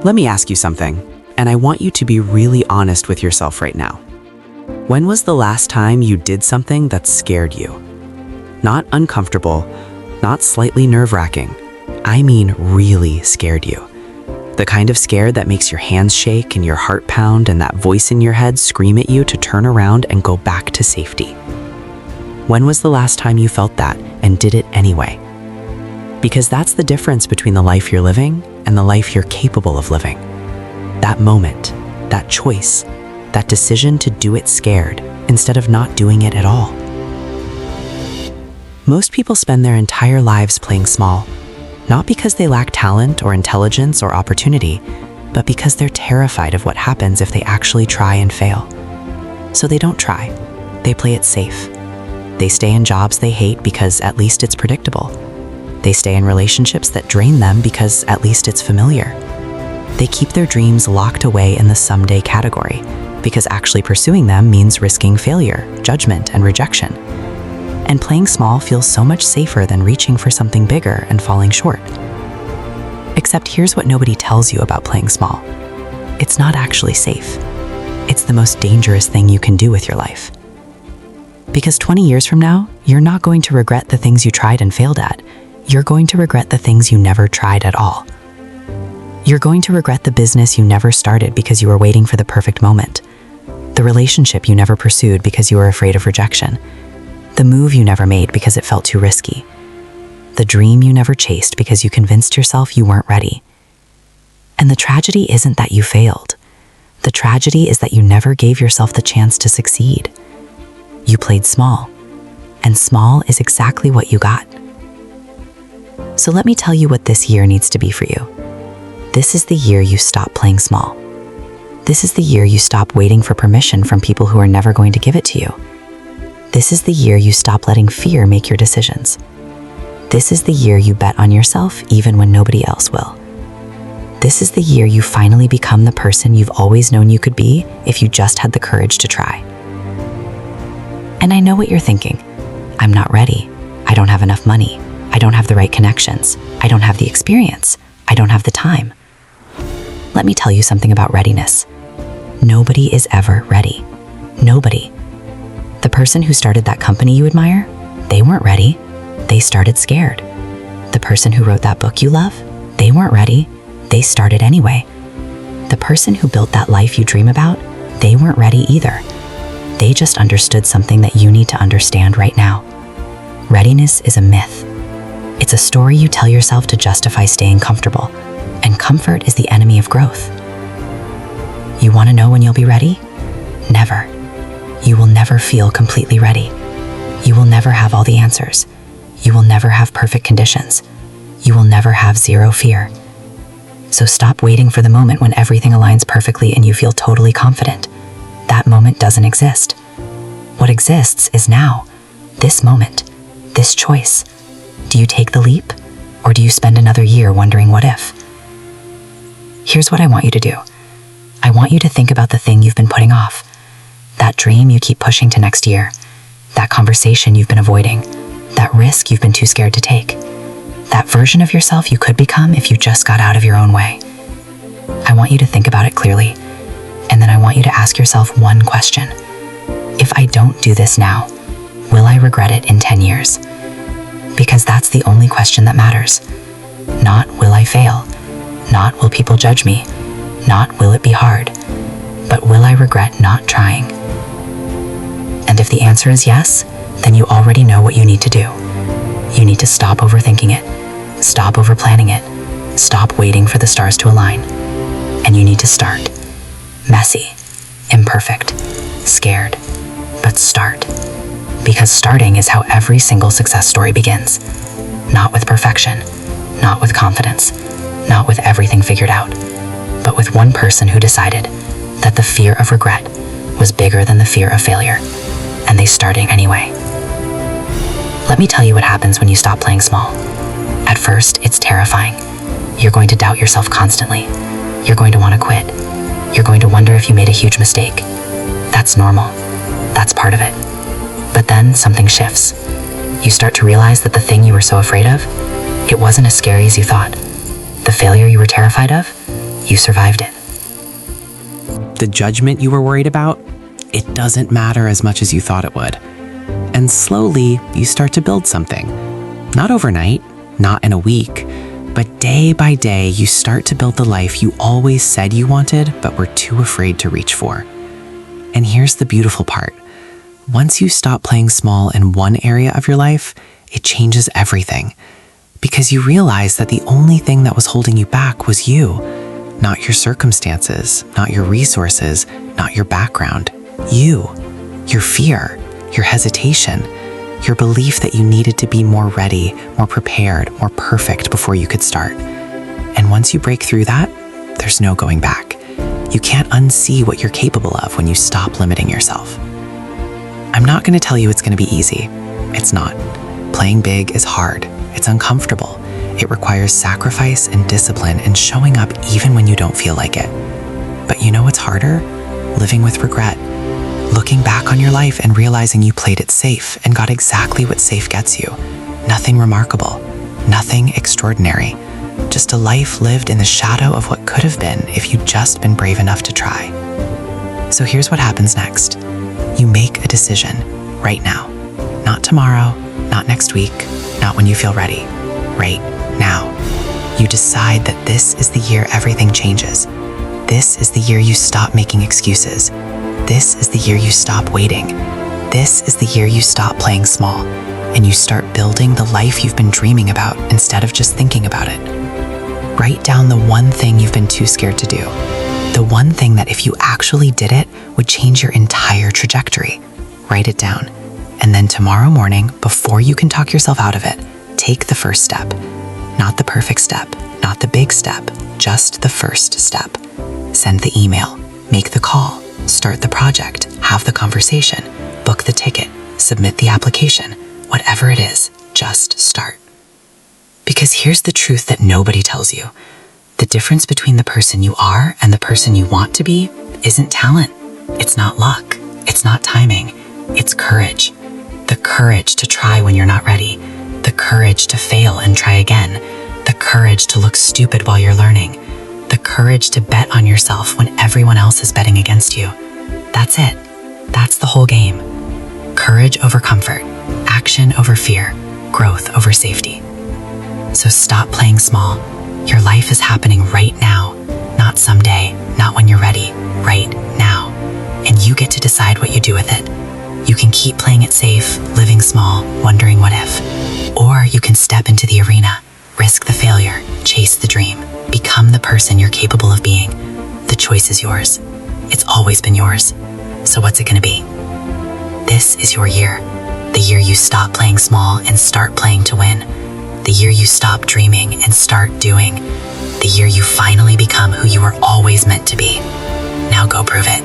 Let me ask you something, and I want you to be really honest with yourself right now. When was the last time you did something that scared you? Not uncomfortable, not slightly nerve-wracking. I mean really scared you. The kind of scare that makes your hands shake and your heart pound and that voice in your head scream at you to turn around and go back to safety. When was the last time you felt that and did it anyway? Because that's the difference between the life you're living and the life you're capable of living. That moment, that choice, that decision to do it scared instead of not doing it at all. Most people spend their entire lives playing small, not because they lack talent or intelligence or opportunity, but because they're terrified of what happens if they actually try and fail. So they don't try. They play it safe. They stay in jobs they hate because at least it's predictable. They stay in relationships that drain them because at least it's familiar. They keep their dreams locked away in the someday category because actually pursuing them means risking failure, judgment, and rejection. And playing small feels so much safer than reaching for something bigger and falling short. Except here's what nobody tells you about playing small. It's not actually safe. It's the most dangerous thing you can do with your life. Because 20 years from now, you're not going to regret the things you tried and failed at. You're going to regret the things you never tried at all. You're going to regret the business you never started because you were waiting for the perfect moment, the relationship you never pursued because you were afraid of rejection, the move you never made because it felt too risky, the dream you never chased because you convinced yourself you weren't ready. And the tragedy isn't that you failed. The tragedy is that you never gave yourself the chance to succeed. You played small, and small is exactly what you got. So let me tell you what this year needs to be for you. This is the year you stop playing small. This is the year you stop waiting for permission from people who are never going to give it to you. This is the year you stop letting fear make your decisions. This is the year you bet on yourself even when nobody else will. This is the year you finally become the person you've always known you could be if you just had the courage to try. And I know what you're thinking. I'm not ready. I don't have enough money. I don't have the right connections. I don't have the experience. I don't have the time. Let me tell you something about readiness. Nobody is ever ready. Nobody. The person who started that company you admire, they weren't ready. They started scared. The person who wrote that book you love, they weren't ready. They started anyway. The person who built that life you dream about, they weren't ready either. They just understood something that you need to understand right now. Readiness is a myth. It's a story you tell yourself to justify staying comfortable, and comfort is the enemy of growth. You want to know when you'll be ready? Never. You will never feel completely ready. You will never have all the answers. You will never have perfect conditions. You will never have zero fear. So stop waiting for the moment when everything aligns perfectly and you feel totally confident. That moment doesn't exist. What exists is now, this moment, this choice. Do you take the leap, or do you spend another year wondering what if? Here's what I want you to do. I want you to think about the thing you've been putting off, that dream you keep pushing to next year, that conversation you've been avoiding, that risk you've been too scared to take, that version of yourself you could become if you just got out of your own way. I want you to think about it clearly, and then I want you to ask yourself one question. If I don't do this now, will I regret it in 10 years? Because that's the only question that matters. Not will I fail, not will people judge me, not will it be hard, but will I regret not trying? And if the answer is yes, then you already know what you need to do. You need to stop overthinking it, stop overplanning it, stop waiting for the stars to align, and you need to start. Messy, imperfect, scared, but start. Because starting is how every single success story begins. Not with perfection, not with confidence, not with everything figured out, but with one person who decided that the fear of regret was bigger than the fear of failure, and they started anyway. Let me tell you what happens when you stop playing small. At first, it's terrifying. You're going to doubt yourself constantly. You're going to want to quit. You're going to wonder if you made a huge mistake. That's normal. That's part of it. But then something shifts. You start to realize that the thing you were so afraid of, it wasn't as scary as you thought. The failure you were terrified of, You survived it. The judgment you were worried about, it doesn't matter as much as you thought it would. And slowly, you start to build something. Not overnight, not in a week, but day by day, you start to build the life you always said you wanted, but were too afraid to reach for. And here's the beautiful part. Once you stop playing small in one area of your life, it changes everything. Because you realize that the only thing that was holding you back was you, not your circumstances, not your resources, not your background. You, your fear, your hesitation, your belief that you needed to be more ready, more prepared, more perfect before you could start. And once you break through that, there's no going back. You can't unsee what you're capable of when you stop limiting yourself. I'm not going to tell you it's going to be easy. It's not. Playing big is hard. It's uncomfortable. It requires sacrifice and discipline and showing up even when you don't feel like it. But you know what's harder? Living with regret. Looking back on your life and realizing you played it safe and got exactly what safe gets you. Nothing remarkable. Nothing extraordinary. Just a life lived in the shadow of what could have been if you'd just been brave enough to try. So here's what happens next. You make a decision right now. Not tomorrow, not next week, not when you feel ready. Right now. You decide that this is the year everything changes. This is the year you stop making excuses. This is the year you stop waiting. This is the year you stop playing small and you start building the life you've been dreaming about instead of just thinking about it. Write down the one thing you've been too scared to do. The one thing that if you actually did it would change your entire trajectory. Write it down. And then tomorrow morning, before you can talk yourself out of it, take the first step. Not the perfect step, not the big step, just the first step. Send the email, make the call, start the project, have the conversation, book the ticket, submit the application, whatever it is, just start. Because here's the truth that nobody tells you. The difference between the person you are and the person you want to be isn't talent. It's not luck. It's not timing. It's courage. The courage to try when you're not ready. The courage to fail and try again. The courage to look stupid while you're learning. The courage to bet on yourself when everyone else is betting against you. That's it. That's the whole game. Courage over comfort. Action over fear. Growth over safety. So stop playing small. Your life is happening right now. Not someday. Not when you're ready. Right now. And you get to decide what you do with it. You can keep playing it safe, living small, wondering what if. Or you can step into the arena, risk the failure, chase the dream, become the person you're capable of being. The choice is yours. It's always been yours. So what's it gonna be? This is your year. The year you stop playing small and start playing to win. The year you stop dreaming and start doing. The year you finally become who you were always meant to be. Now go prove it.